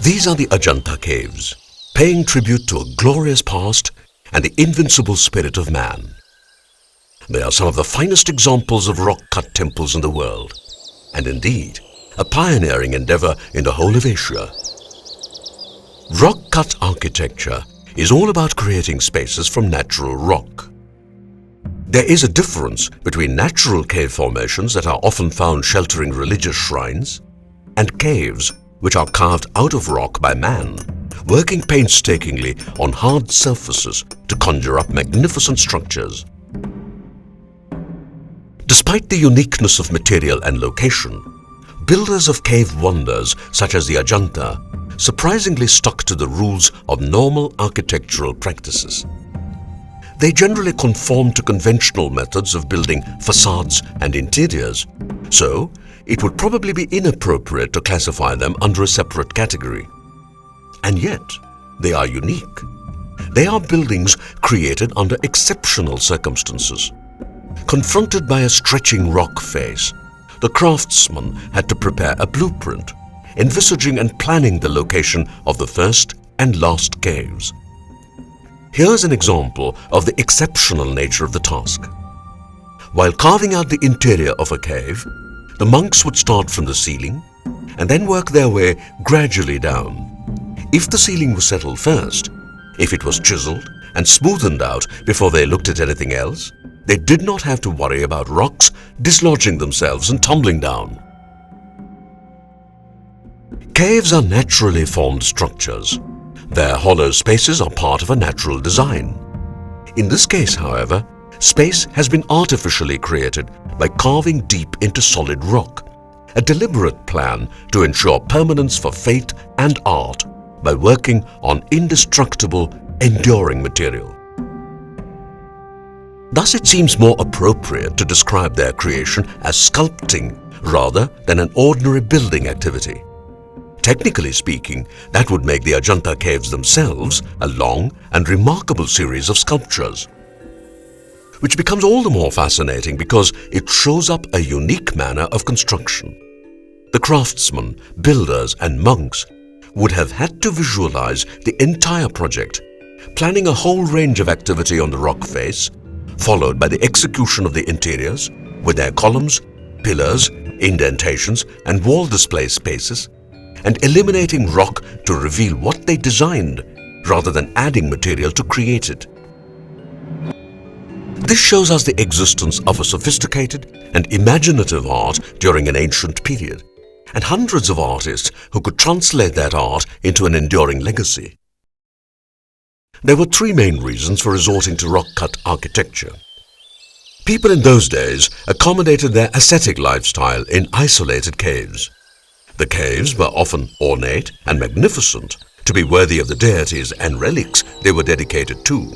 These are the Ajanta caves, paying tribute to a glorious past and the invincible spirit of man. They are some of the finest examples of rock-cut temples in the world, and indeed, a pioneering endeavor in the whole of Asia. Rock-cut architecture is all about creating spaces from natural rock. There is a difference between natural cave formations that are often found sheltering religious shrines and caves which are carved out of rock by man, working painstakingly on hard surfaces to conjure up magnificent structures. Despite the uniqueness of material and location, builders of cave wonders such as the Ajanta surprisingly stuck to the rules of normal architectural practices. They generally conform to conventional methods of building facades and interiors, so it would probably be inappropriate to classify them under a separate category. And yet, they are unique. They are buildings created under exceptional circumstances. Confronted by a stretching rock face, the craftsman had to prepare a blueprint, envisaging and planning the location of the first and last caves. Here's an example of the exceptional nature of the task. While carving out the interior of a cave, the monks would start from the ceiling and then work their way gradually down. If the ceiling was settled first, if it was chiseled and smoothened out before they looked at anything else, they did not have to worry about rocks dislodging themselves and tumbling down. Caves are naturally formed structures. Their hollow spaces are part of a natural design. In this case, however, space has been artificially created by carving deep into solid rock, a deliberate plan to ensure permanence for faith and art by working on indestructible, enduring material. Thus, it seems more appropriate to describe their creation as sculpting rather than an ordinary building activity. Technically speaking, that would make the Ajanta caves themselves a long and remarkable series of sculptures, which becomes all the more fascinating because it shows up a unique manner of construction. The craftsmen, builders and monks would have had to visualize the entire project, planning a whole range of activity on the rock face, followed by the execution of the interiors with their columns, pillars, indentations and wall display spaces, and eliminating rock to reveal what they designed rather than adding material to create it. This shows us the existence of a sophisticated and imaginative art during an ancient period, and hundreds of artists who could translate that art into an enduring legacy. There were three main reasons for resorting to rock-cut architecture. People in those days accommodated their ascetic lifestyle in isolated caves. The caves were often ornate and magnificent to be worthy of the deities and relics they were dedicated to,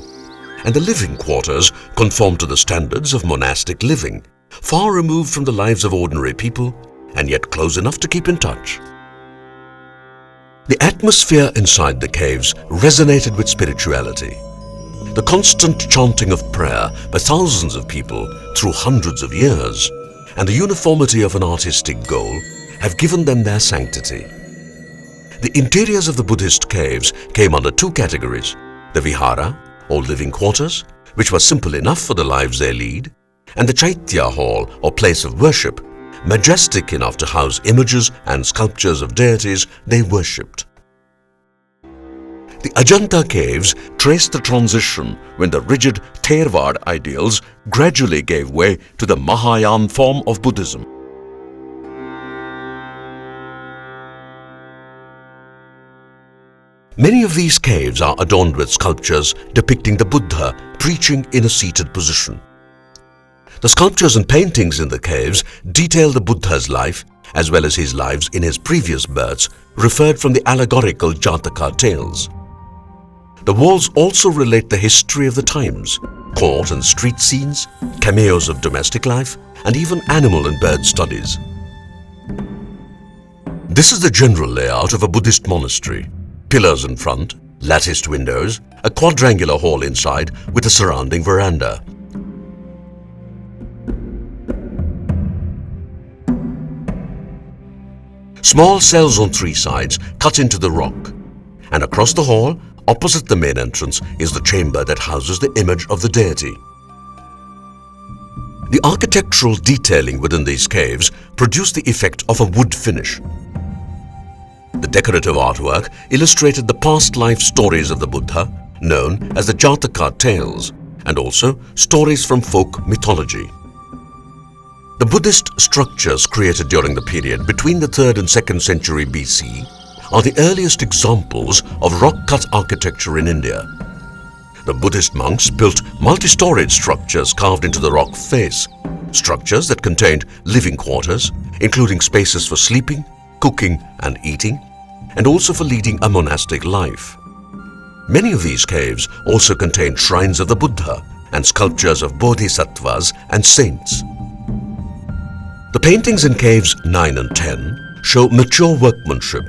and the living quarters conformed to the standards of monastic living, far removed from the lives of ordinary people and yet close enough to keep in touch. The atmosphere inside the caves resonated with spirituality. The constant chanting of prayer by thousands of people through hundreds of years and the uniformity of an artistic goal have given them their sanctity. The interiors of the Buddhist caves came under two categories: the vihara, or living quarters, which were simple enough for the lives they lead, and the chaitya hall, or place of worship, majestic enough to house images and sculptures of deities they worshipped. The Ajanta caves traced the transition when the rigid Theravada ideals gradually gave way to the Mahayana form of Buddhism. Many of these caves are adorned with sculptures depicting the Buddha preaching in a seated position. The sculptures and paintings in the caves detail the Buddha's life as well as his lives in his previous births, referred from the allegorical Jataka tales. The walls also relate the history of the times, court and street scenes, cameos of domestic life, and even animal and bird studies. This is the general layout of a Buddhist monastery. Pillars in front, latticed windows, a quadrangular hall inside with a surrounding veranda. Small cells on three sides cut into the rock, and across the hall, opposite the main entrance, is the chamber that houses the image of the deity. The architectural detailing within these caves produced the effect of a wood finish. The decorative artwork illustrated the past life stories of the Buddha, known as the Jataka tales, and also stories from folk mythology. The Buddhist structures created during the period between the 3rd and 2nd century BC are the earliest examples of rock-cut architecture in India. The Buddhist monks built multi-storied structures carved into the rock face, structures that contained living quarters, including spaces for sleeping, cooking and eating, and also for leading a monastic life. Many of these caves also contained shrines of the Buddha and sculptures of bodhisattvas and saints. The paintings in caves 9 and 10 show mature workmanship,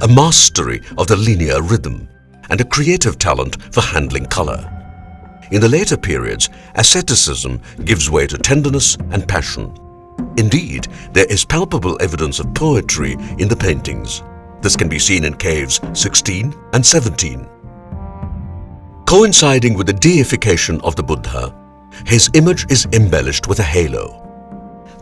a mastery of the linear rhythm, and a creative talent for handling color. In the later periods, asceticism gives way to tenderness and passion. Indeed, there is palpable evidence of poetry in the paintings. This can be seen in caves 16 and 17. Coinciding with the deification of the Buddha, his image is embellished with a halo.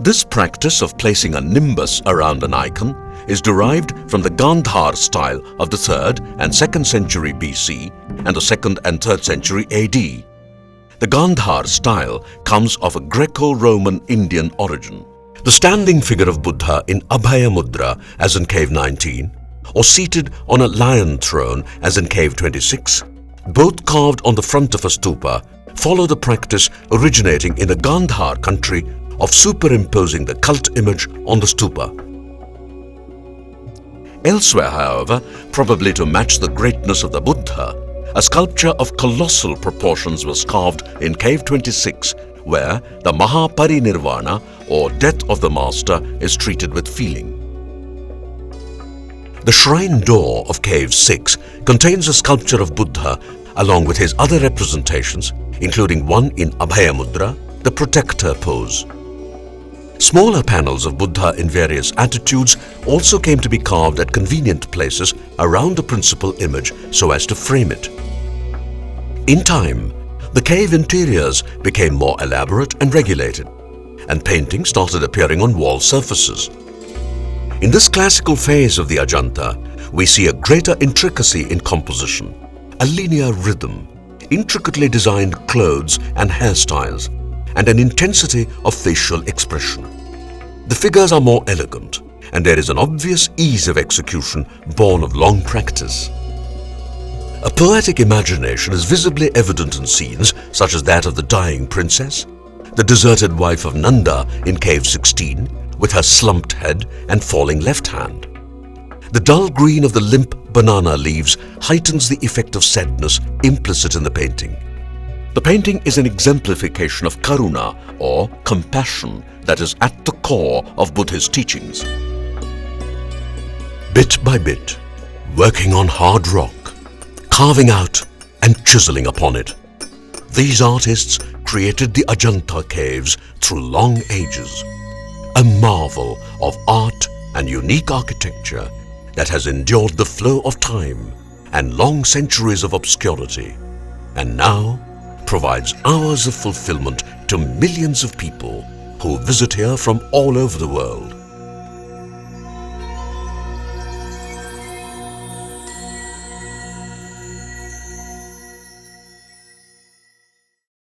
This practice of placing a nimbus around an icon is derived from the Gandhar style of the 3rd and 2nd century BC and the 2nd and 3rd century AD. The Gandhar style comes of a Greco-Roman Indian origin. The standing figure of Buddha in Abhaya Mudra, as in cave 19, or seated on a lion throne, as in cave 26, both carved on the front of a stupa, follow the practice originating in the Gandhar country of superimposing the cult image on the stupa. Elsewhere, however, probably to match the greatness of the Buddha, a sculpture of colossal proportions was carved in cave 26, where the Mahaparinirvana, or death of the master, is treated with feeling. The shrine door of cave 6 contains a sculpture of Buddha along with his other representations, including one in Abhaya Mudra, the protector pose. Smaller panels of Buddha in various attitudes also came to be carved at convenient places around the principal image so as to frame it. In time, the cave interiors became more elaborate and regulated, and painting started appearing on wall surfaces. In this classical phase of the Ajanta, we see a greater intricacy in composition, a linear rhythm, intricately designed clothes and hairstyles, and an intensity of facial expression. The figures are more elegant, and there is an obvious ease of execution born of long practice. A poetic imagination is visibly evident in scenes such as that of the dying princess, the deserted wife of Nanda in cave 16 with her slumped head and falling left hand. The dull green of the limp banana leaves heightens the effect of sadness implicit in the painting. The painting is an exemplification of karuna, or compassion, that is at the core of Buddha's teachings. Bit by bit, working on hard rock, carving out and chiseling upon it, these artists created the Ajanta caves through long ages, a marvel of art and unique architecture that has endured the flow of time and long centuries of obscurity, and now provides hours of fulfillment to millions of people who visit here from all over the world.